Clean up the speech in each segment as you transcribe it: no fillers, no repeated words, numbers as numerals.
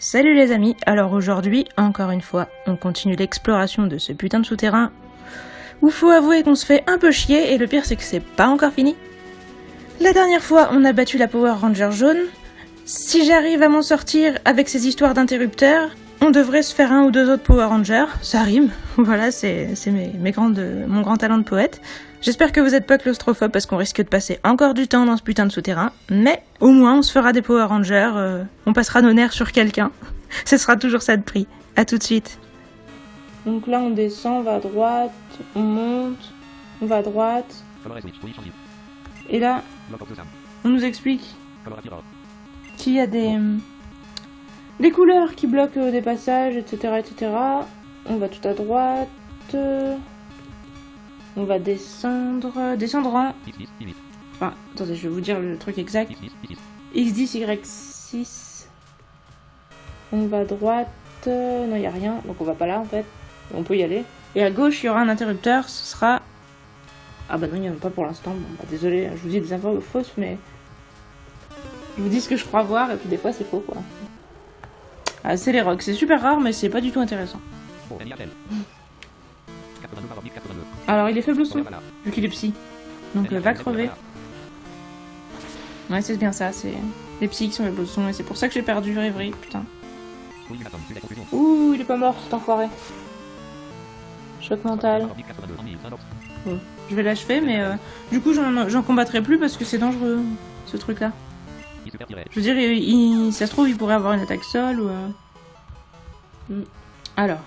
Salut les amis, alors aujourd'hui, encore une fois, on continue l'exploration de ce putain de souterrain où faut avouer qu'on se fait un peu chier et le pire c'est que c'est pas encore fini. La dernière fois, on a battu la Power Ranger jaune. Si j'arrive à m'en sortir avec ces histoires d'interrupteurs, on devrait se faire un ou deux autres Power Rangers, ça rime, voilà, c'est mon grand talent de poète. J'espère que vous êtes pas claustrophobe parce qu'on risque de passer encore du temps dans ce putain de souterrain, mais au moins on se fera des Power Rangers, on passera nos nerfs sur quelqu'un. Ce sera toujours ça de prix. À tout de suite. Donc là on descend, on va à droite, on monte, on va à droite. Et là, on nous explique qu'il y a des couleurs qui bloquent des passages, etc., etc. On va tout à droite. On va descendre en... Enfin, attendez, je vais vous dire le truc exact. X10, Y6. On va à droite. Non, il n'y a rien, donc on va pas là en fait. On peut y aller. Et à gauche, il y aura un interrupteur, ce sera... Ah bah non, il n'y en a pas pour l'instant. Bon, bah, désolé, je vous dis des infos fausses, mais... Je vous dis ce que je crois voir, et puis des fois c'est faux, quoi. Ah, c'est les rocks, c'est super rare, mais c'est pas du tout intéressant. Alors, il est faible au son, vu qu'il est psy. Donc, va crever. Ouais, c'est bien ça, c'est les psys qui sont faibles au son, et c'est pour ça que j'ai perdu Rêverie, putain. Ouh, il est pas mort, cet enfoiré. Choc mental. Bon, je vais l'achever, mais du coup, j'en combattrai plus parce que c'est dangereux, ce truc-là. Je veux dire, ça se trouve, il pourrait avoir une attaque sol ou... Alors,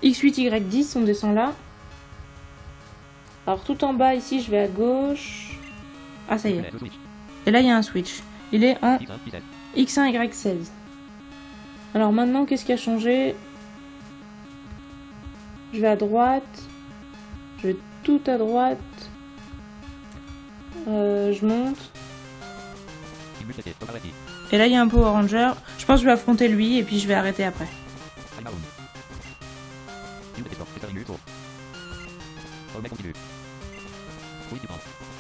X8, Y10, on descend là. Alors, tout en bas, ici, je vais à gauche. Ah, ça y est. Et là, il y a un switch. Il est en X1, Y16. Alors, maintenant, qu'est-ce qui a changé? Je vais à droite. Je vais tout à droite. Je monte. Et là, il y a un Power Ranger. Je pense que je vais affronter lui et puis je vais arrêter après.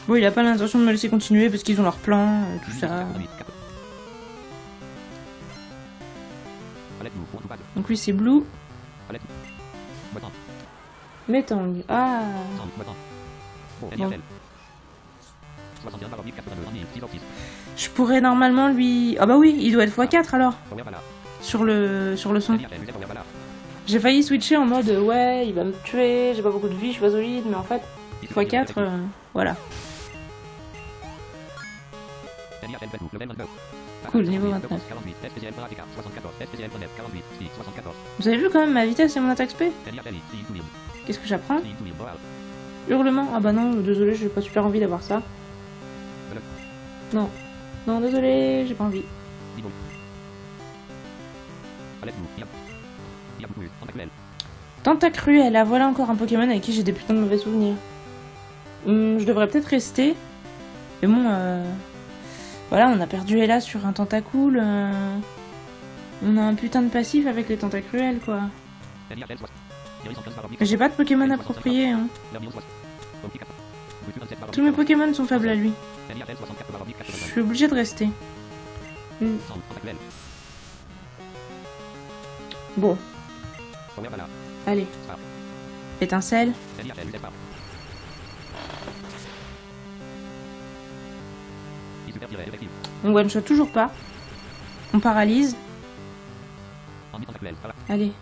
Bon, il a pas l'intention de me laisser continuer parce qu'ils ont leur plan, tout ça. Donc lui, c'est Blue. Metang. Ah. Bon. Je pourrais normalement lui... Ah bah oui, il doit être x4 alors. Sur le son. J'ai failli switcher en mode ouais, il va me tuer, j'ai pas beaucoup de vie, je suis pas solide, mais en fait, x4, voilà. Cool, niveau 29. Vous avez vu quand même ma vitesse et mon attaque spé? Qu'est-ce que j'apprends? Hurlement? Ah bah non, désolé, j'ai pas super envie d'avoir ça. Non. Non, désolé, j'ai pas envie. Tentacruel, ah voilà encore un Pokémon avec qui j'ai des putains de mauvais souvenirs. Je devrais peut-être rester. Mais bon, voilà, on a perdu Ella sur un Tentacool. On a un putain de passif avec les Tentacruel, quoi. J'ai pas de Pokémon approprié, hein. Tous mes Pokémon sont faibles à lui. Je suis obligée de rester. Bon. Allez. Étincelle. On one shot toujours pas. On paralyse. Allez.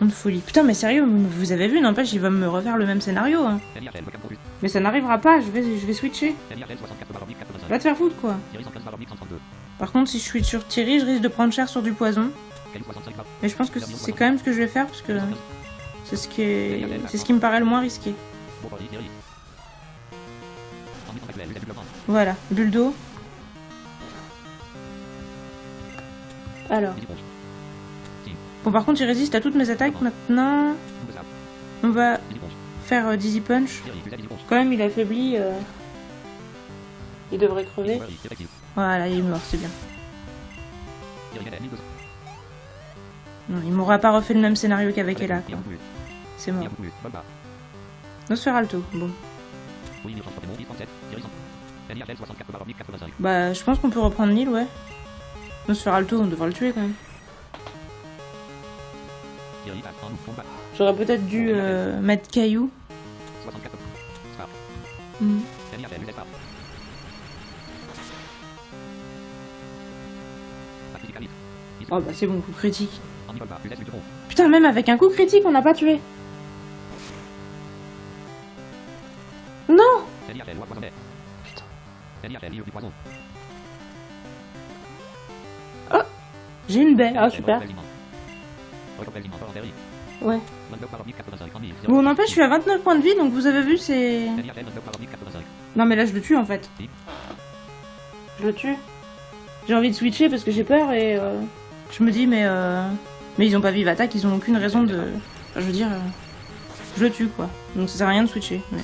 On folie. Putain, mais sérieux, vous avez vu, n'empêche, il va me refaire le même scénario. Hein. Mais ça n'arrivera pas, je vais switcher. Va te faire foutre, quoi. Par contre, si je switch sur Thierry, je risque de prendre cher sur du poison. Mais je pense que c'est quand même ce que je vais faire, parce que c'est ce qui me paraît le moins risqué. Voilà, bulle d'eau. Alors. Bon, par contre, il résiste à toutes mes attaques. Maintenant, on va faire Dizzy Punch. Quand même, il a affaibli. Il devrait crever. Voilà, il est mort, c'est bien. Non, il m'aura pas refait le même scénario qu'avec Ella, quoi. C'est mort. Nosferalto, bon. Bah, je pense qu'on peut reprendre l'île, ouais. On se fera le tour, on devra le tuer quand même. J'aurais peut-être dû mettre Caillou. Mmh. Oh bah c'est bon, coup critique. Putain, même avec un coup critique, on n'a pas tué. Non. Putain. Oh, j'ai une baie, ah super. Ouais. Bon, n'empêche, je suis à 29 points de vie, donc vous avez vu, c'est... Non mais là, je le tue en fait. Je le tue. J'ai envie de switcher parce que j'ai peur et je me dis, mais ils ont pas vive attaque, ils ont aucune raison de... Enfin, je veux dire, je le tue quoi. Donc ça sert à rien de switcher. Mais,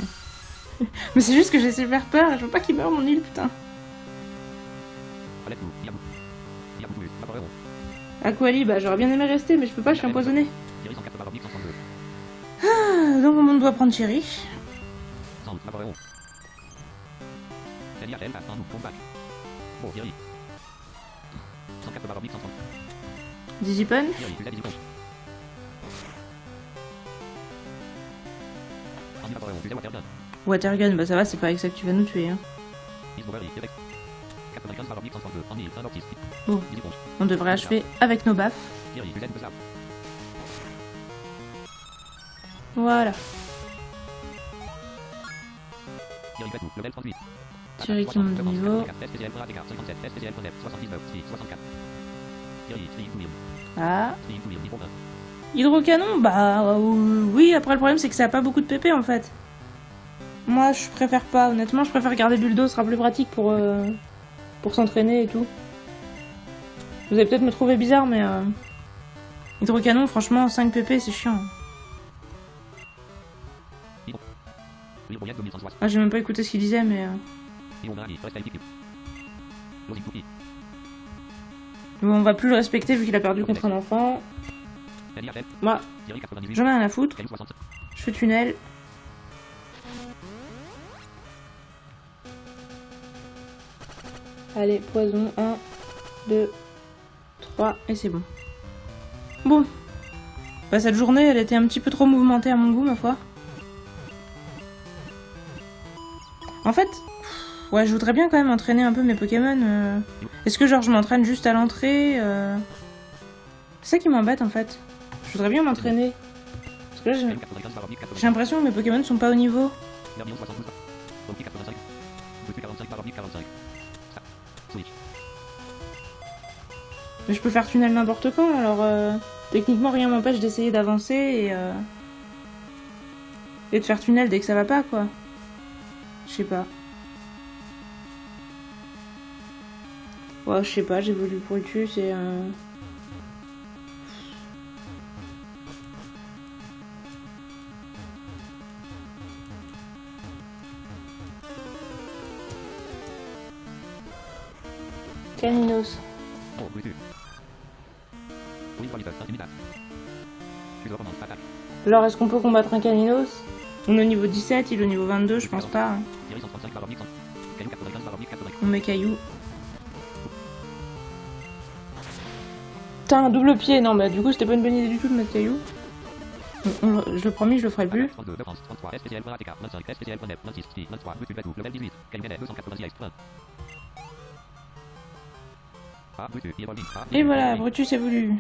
mais c'est juste que j'ai super peur et je veux pas qu'il meure mon île, putain. Aquali, bah j'aurais bien aimé rester, mais je peux pas, je suis empoisonnée. Ah, donc on doit prendre Chéri. Dizzypun. Watergun, bah ça va, c'est pas avec ça que tu vas nous tuer. Hein. Bon, on devrait achever avec nos baffes. Voilà. Thierry qui monte de niveau. Ah. Hydrocanon, bah oui, après le problème c'est que ça a pas beaucoup de PP en fait. Moi je préfère pas, honnêtement je préfère garder Bulldo, ce sera plus pratique pour s'entraîner et tout. Vous allez peut-être me trouver bizarre mais Hydrocanon franchement 5 PP c'est chiant. Ah j'ai même pas écouté ce qu'il disait mais... Bon, on va plus le respecter vu qu'il a perdu contre un enfant. Moi, j'en ai rien à foutre. Je fais tunnel. Allez, poison. 1, 2, 3, et c'est bon. Bon. Bah, cette journée, elle était un petit peu trop mouvementée à mon goût, ma foi. En fait, ouais, je voudrais bien quand même entraîner un peu mes Pokémon. Est-ce que genre je m'entraîne juste à l'entrée C'est ça qui m'embête en fait. Je voudrais bien m'entraîner. Parce que là, j'ai l'impression que mes Pokémon sont pas au niveau. Mais je peux faire tunnel n'importe quand, alors techniquement rien m'empêche d'essayer d'avancer et de faire tunnel dès que ça va pas quoi. Je sais pas. Ouais, je sais pas, j'évolue pour le cul, c'est un... Caninos. Alors, est-ce qu'on peut combattre un Caninos? On est au niveau 17, il est au niveau 22, je pense pas. Hein. On met Caillou. Putain, un double pied, non, bah du coup c'était pas une bonne idée du tout de mettre Caillou. Je le promis, je le ferai plus. Et voilà, Brutus évolue.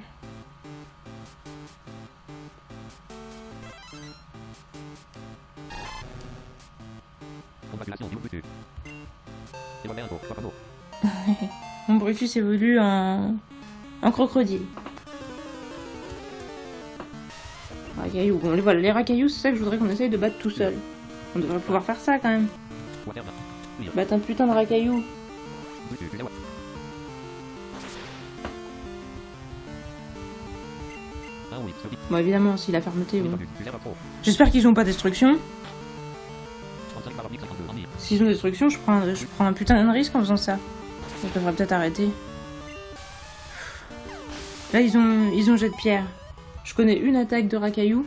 Mon Brutus évolue en crocodile. Racaillou. Bon, voilà, les racaillous, c'est ça que je voudrais qu'on essaye de battre tout seul. On devrait pouvoir faire ça quand même. Battre un putain de racaillou. Bon, évidemment, si la fermeté, bon. J'espère qu'ils ont pas destruction. S'ils ont destruction, je prends un putain de risque en faisant ça. Je devrais peut-être arrêter. Là, ils ont jet de pierre. Je connais une attaque de racaillou.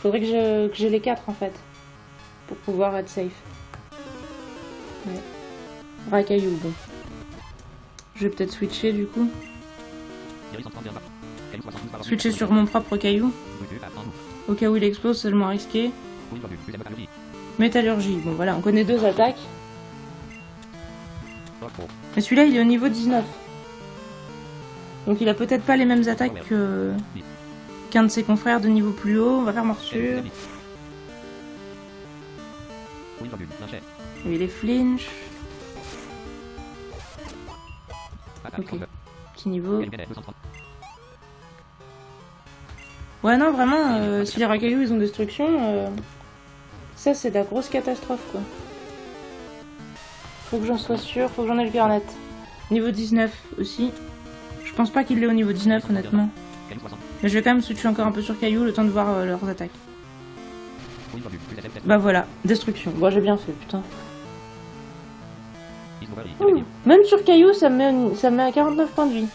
Faudrait que j'ai les 4 en fait. Pour pouvoir être safe. Ouais. Rakayu, bon. Je vais peut-être switcher du coup. Switcher sur mon propre caillou. Au cas où il explose, c'est le moins risqué. Métallurgie, bon voilà, on connaît 2 attaques. Mais celui-là, il est au niveau 19. Donc il a peut-être pas les mêmes attaques qu'un de ses confrères de niveau plus haut. On va faire morsure. Et les flinch. Ok, petit niveau. Ouais non vraiment, si les Rakayu ils ont destruction, ça c'est de la grosse catastrophe quoi. Faut que j'en sois sûr, faut que j'en ai le cœur net. Niveau 19 aussi. Je pense pas qu'il l'ait au niveau 19 honnêtement. Mais je vais quand même switcher encore un peu sur Caillou le temps de voir leurs attaques. Bah voilà, destruction. Bon j'ai bien fait putain. Ouh. Même sur Caillou ça me met à 49 points de vie.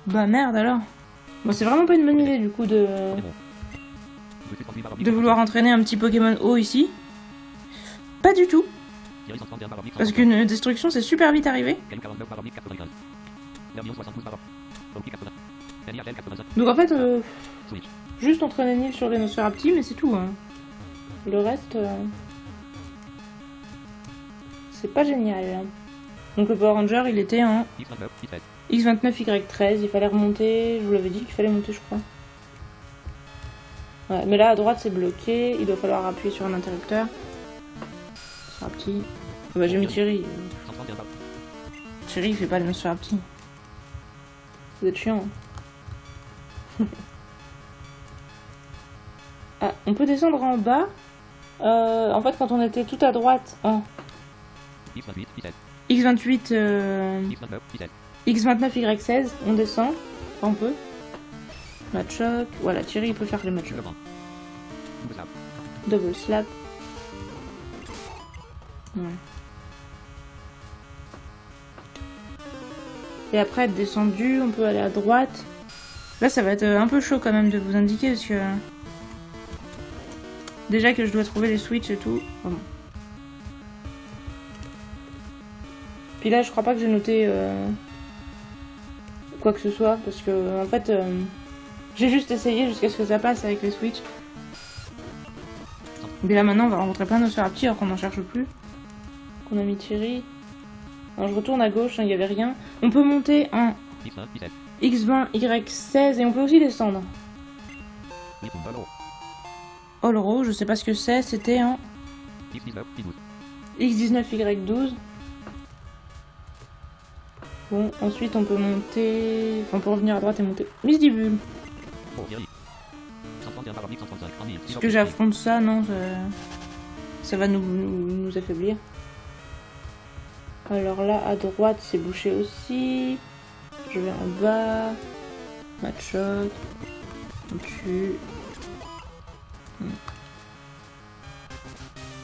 Bah merde alors. Bon c'est vraiment pas une bonne idée du coup de vouloir entraîner un petit Pokémon haut ici. Pas du tout. Parce qu'une destruction c'est super vite arrivé. Donc en fait, juste entraîner Nil sur les Nosferapti, mais c'est tout. Hein. Le reste, c'est pas génial. Donc le Power Ranger il était en X29Y13, il fallait remonter, je vous l'avais dit qu'il fallait monter je crois. Ouais, mais là à droite c'est bloqué, il doit falloir appuyer sur un interrupteur. Nosferapti. Bah j'ai mis Thierry. Thierry il fait pas le Nosferapti. Vous êtes chiant. Ah, on peut descendre en bas. En fait quand on était tout à droite en X28 X29Y16, on descend, on peut. Matchok, voilà, Thierry il peut faire les matchok. Double slap. Ouais. Et après être descendu, on peut aller à droite. Là ça va être un peu chaud quand même de vous indiquer parce que... Déjà que je dois trouver les switches et tout. Oh bon. Puis là je crois pas que j'ai noté quoi que ce soit parce que en fait j'ai juste essayé jusqu'à ce que ça passe avec les switches. Mais là maintenant on va rencontrer plein de Nosferapti alors qu'on n'en cherche plus. Qu'on a mis Thierry. Alors je retourne à gauche, il n'y avait rien. On peut monter en X20, Y16 et on peut aussi descendre. Olro, je sais pas ce que c'est, c'était en X19, Y12. Bon, ensuite on peut monter... Enfin, on peut revenir à droite et monter. Misdibule. Est-ce que j'affronte ça? Non, ça va nous affaiblir. Alors là, à droite, c'est bouché aussi. Je vais en bas. Matchok. On tue.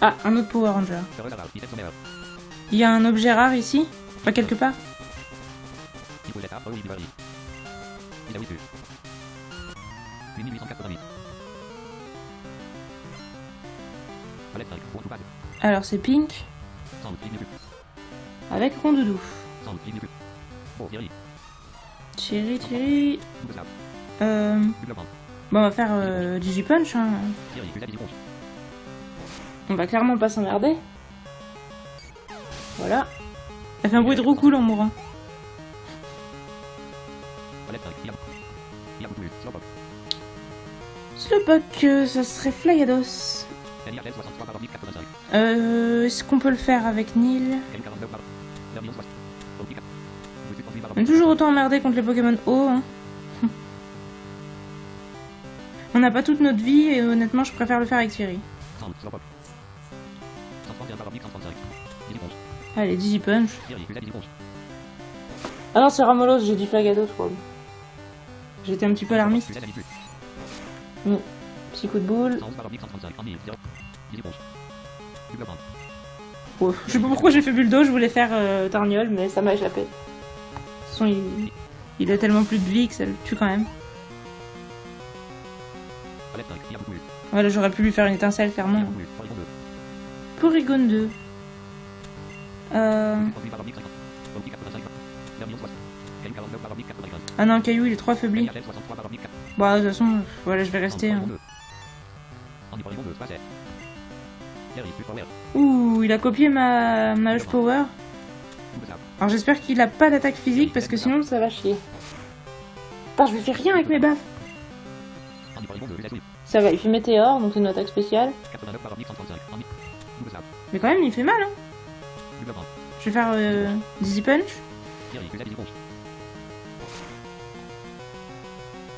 Ah, un autre Power Ranger. Il y a un objet rare ici? Pas quelque part? Alors c'est Pink. Avec Rondoudou. Thierry. Bon, on va faire du Z-Punch. Hein. On va clairement pas s'emmerder. Voilà. Ça fait un bruit de roue cool en mourant. Slowpoke, ça serait Flyados. Est-ce qu'on peut le faire avec Nil? On est toujours autant emmerdé contre les Pokémon hauts. Hein. On n'a pas toute notre vie et honnêtement je préfère le faire avec Thierry. Allez, Dizzy Punch. Ah non, c'est Ramolos, j'ai dit Flagados quoi. J'étais un petit peu alarmiste. Petit coup de boule. Oh, je sais pas pourquoi j'ai fait Bulldo, je voulais faire Torgnole, mais ça m'a échappé. De toute façon, il a tellement plus de vie que ça le tue quand même. Voilà, j'aurais pu lui faire une étincelle, clairement. Porygon 2. Ah non, Caillou il est trop affaibli. Bah de toute façon, voilà, je vais rester. Hein. Ouh, il a copié ma Hush Power. Alors j'espère qu'il a pas d'attaque physique parce que sinon ça va chier. Putain, je lui fais rien avec mes baffes. Ça va, il fait météore, donc c'est une attaque spéciale. Mais quand même, il fait mal, hein. Je vais faire Dizzy Punch.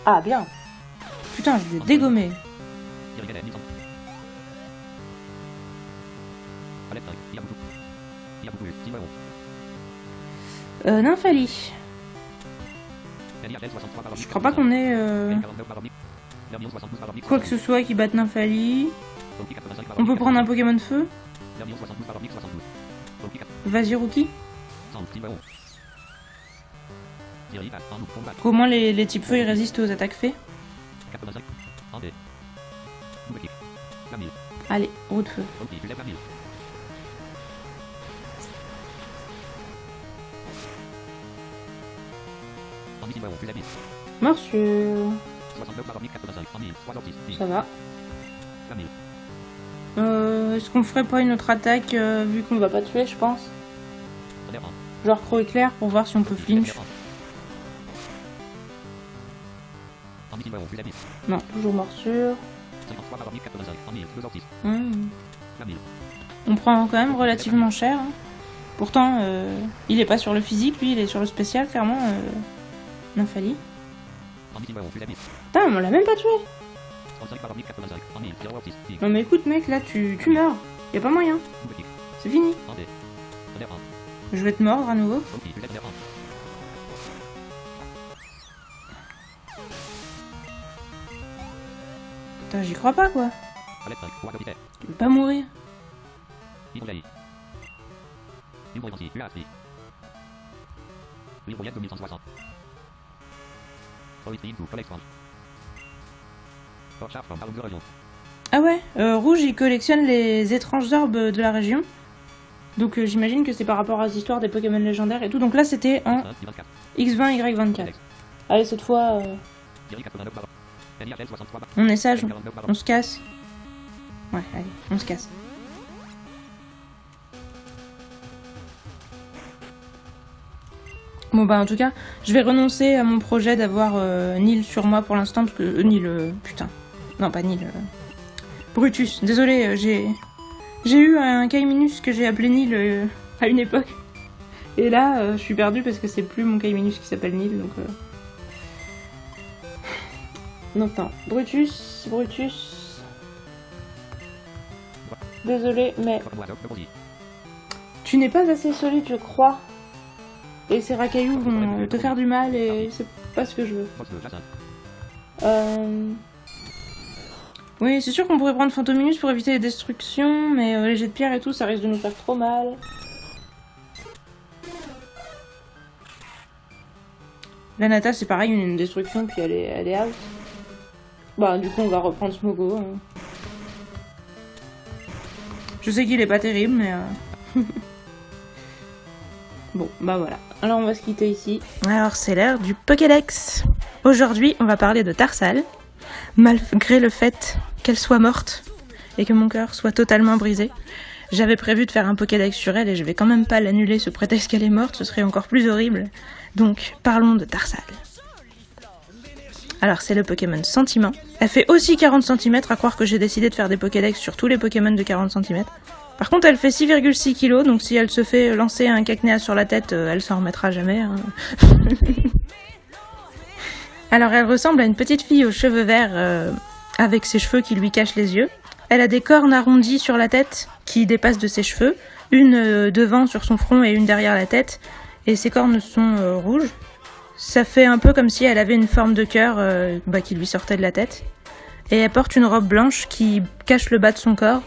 Ah, bien. Putain, je l'ai dégommé. Nymphalie. Je crois pas qu'on ait quoi que ce soit qui batte Nymphalie. On peut prendre un Pokémon de feu. Vas-y, Rookie. Au moins les types feu ils résistent aux attaques fées. Allez, roue de feu. Morsure. Ça va. Est-ce qu'on ferait pas une autre attaque vu qu'on va pas tuer, je pense. Genre Croc éclair pour voir si on peut flinch. Non, toujours morsure. On prend quand même relativement cher. Hein. Pourtant, il est pas sur le physique, lui, il est sur le spécial, clairement. Nymphalie. Putain, on l'a même pas tué. Non mais écoute mec, là tu meurs. Y a pas moyen. C'est fini. Je vais te mordre à nouveau. Putain, j'y crois pas quoi. Tu veux pas mourir. Ah ouais, Rouge il collectionne les étranges orbes de la région. Donc j'imagine que c'est par rapport à l'histoire des Pokémon légendaires et tout. Donc là c'était en X20, Y24. Allez cette fois, on est sage, on se casse. Ouais, allez, on se casse. Bon bah en tout cas, je vais renoncer à mon projet d'avoir Nil sur moi pour l'instant parce que Nil, putain, non pas Nil, Brutus. Désolé, j'ai eu un Kaiminus que j'ai appelé Nil à une époque et là je suis perdue parce que c'est plus mon Kaiminus qui s'appelle Nil donc. Donc non, Brutus. Désolé mais tu n'es pas assez solide je crois. Et ces racailloux vont te faire du mal et c'est pas ce que je veux. Oui, c'est sûr qu'on pourrait prendre Fantominus pour éviter les destructions, mais les jets de pierre et tout, ça risque de nous faire trop mal. La Nata, c'est pareil, une destruction, puis elle est out. Bah, du coup, on va reprendre Smogo. Hein. Je sais qu'il est pas terrible, mais... Bon, bah voilà. Alors on va se quitter ici. Alors c'est l'heure du Pokédex. Aujourd'hui, on va parler de Tarsal. Malgré le fait qu'elle soit morte et que mon cœur soit totalement brisé, j'avais prévu de faire un Pokédex sur elle et je vais quand même pas l'annuler sous prétexte qu'elle est morte, ce serait encore plus horrible. Donc, parlons de Tarsal. Alors c'est le Pokémon Sentiment. Elle fait aussi 40 cm, à croire que j'ai décidé de faire des Pokédex sur tous les Pokémon de 40 cm. Par contre, elle fait 6,6 kg, donc si elle se fait lancer un cacnéa sur la tête, elle s'en remettra jamais. Hein. Alors, elle ressemble à une petite fille aux cheveux verts, avec ses cheveux qui lui cachent les yeux. Elle a des cornes arrondies sur la tête qui dépassent de ses cheveux, une devant sur son front et une derrière la tête, et ses cornes sont rouges. Ça fait un peu comme si elle avait une forme de cœur qui lui sortait de la tête. Et elle porte une robe blanche qui cache le bas de son corps.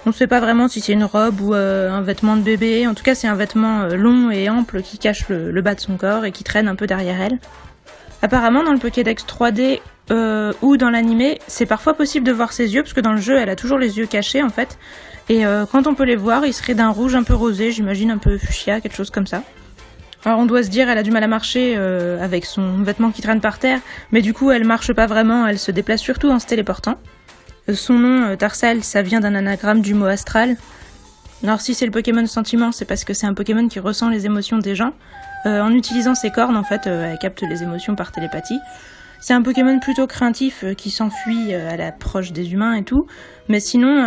On ne sait pas vraiment si c'est une robe ou un vêtement de bébé. En tout cas, c'est un vêtement long et ample qui cache le bas de son corps et qui traîne un peu derrière elle. Apparemment, dans le Pokédex 3D ou dans l'animé, c'est parfois possible de voir ses yeux, parce que dans le jeu, elle a toujours les yeux cachés, en fait. Et quand on peut les voir, ils seraient d'un rouge un peu rosé, j'imagine un peu fuchsia, quelque chose comme ça. Alors on doit se dire, elle a du mal à marcher avec son vêtement qui traîne par terre, mais du coup elle marche pas vraiment, elle se déplace surtout en se téléportant. Son nom, Tarsal, ça vient d'un anagramme du mot astral. Alors si c'est le Pokémon sentiment, c'est parce que c'est un Pokémon qui ressent les émotions des gens. En utilisant ses cornes, en fait, elle capte les émotions par télépathie. C'est un Pokémon plutôt craintif qui s'enfuit à l'approche des humains et tout. Mais sinon,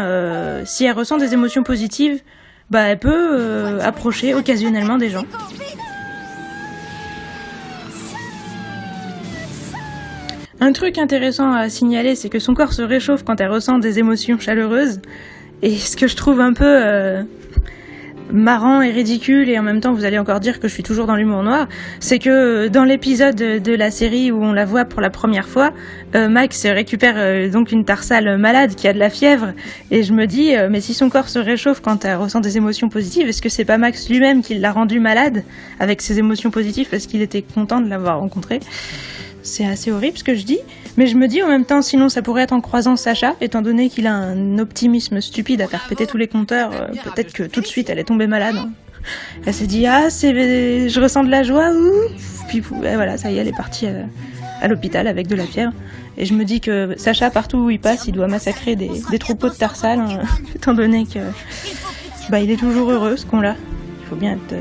si elle ressent des émotions positives, bah elle peut approcher occasionnellement des gens. Un truc intéressant à signaler, c'est que son corps se réchauffe quand elle ressent des émotions chaleureuses. Et ce que je trouve un peu marrant et ridicule, et en même temps vous allez encore dire que je suis toujours dans l'humour noir, c'est que dans l'épisode de la série où on la voit pour la première fois, Max récupère donc une Tarsal malade qui a de la fièvre, et je me dis, mais si son corps se réchauffe quand elle ressent des émotions positives, est-ce que c'est pas Max lui-même qui l'a rendu malade avec ses émotions positives parce qu'il était content de l'avoir rencontrée? C'est assez horrible ce que je dis, mais je me dis en même temps, sinon ça pourrait être en croisant Sacha, étant donné qu'il a un optimisme stupide à faire péter tous les compteurs, peut-être que tout de suite elle est tombée malade. Elle s'est dit, je ressens de la joie, puis et voilà, ça y est, elle est partie à l'hôpital avec de la fièvre. Et je me dis que Sacha, partout où il passe, il doit massacrer des troupeaux de Tarsal, étant donné que il est toujours heureux, ce con-là. Il faut bien être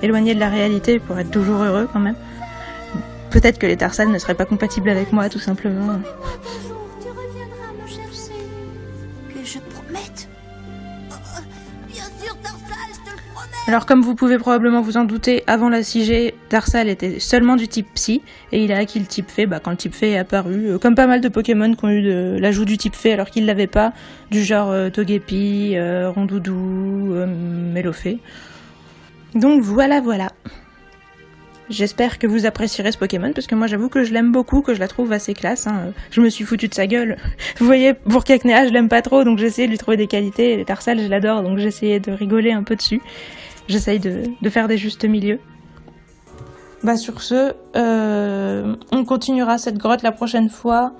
éloigné de la réalité pour être toujours heureux quand même. Peut-être que les Tarsal ne seraient pas compatibles avec moi, tout simplement. Un jour, tu reviendras me chercher. Que je promette. Bien sûr, Tarsal, je te le promets. Alors, comme vous pouvez probablement vous en douter, avant la 6G, Tarsal était seulement du type Psy, et il a acquis le type Fée quand le type Fée est apparu, comme pas mal de Pokémon qui ont eu de l'ajout du type Fée alors qu'ils l'avaient pas, du genre Togepi, Rondoudou, Mélofée. Donc voilà. J'espère que vous apprécierez ce Pokémon, parce que moi j'avoue que je l'aime beaucoup, que je la trouve assez classe. Je me suis foutue de sa gueule. Vous voyez, pour Cacnea, je l'aime pas trop, donc j'essayais de lui trouver des qualités. Et les Tarsal, je l'adore, donc j'essayais de rigoler un peu dessus. J'essaye de faire des justes milieux. Sur ce, on continuera cette grotte la prochaine fois.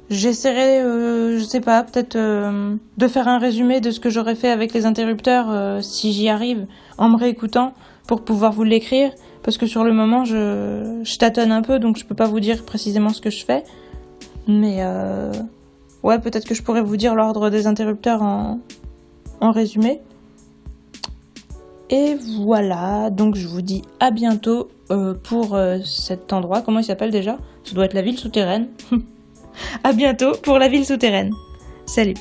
J'essaierai, je sais pas, peut-être de faire un résumé de ce que j'aurais fait avec les interrupteurs, si j'y arrive, en me réécoutant, pour pouvoir vous l'écrire. Parce que sur le moment, je tâtonne un peu, donc je peux pas vous dire précisément ce que je fais. Mais ouais, peut-être que je pourrais vous dire l'ordre des interrupteurs en résumé. Et voilà, donc je vous dis à bientôt pour cet endroit. Comment il s'appelle déjà? Ça doit être la ville souterraine. À bientôt pour la ville souterraine. Salut.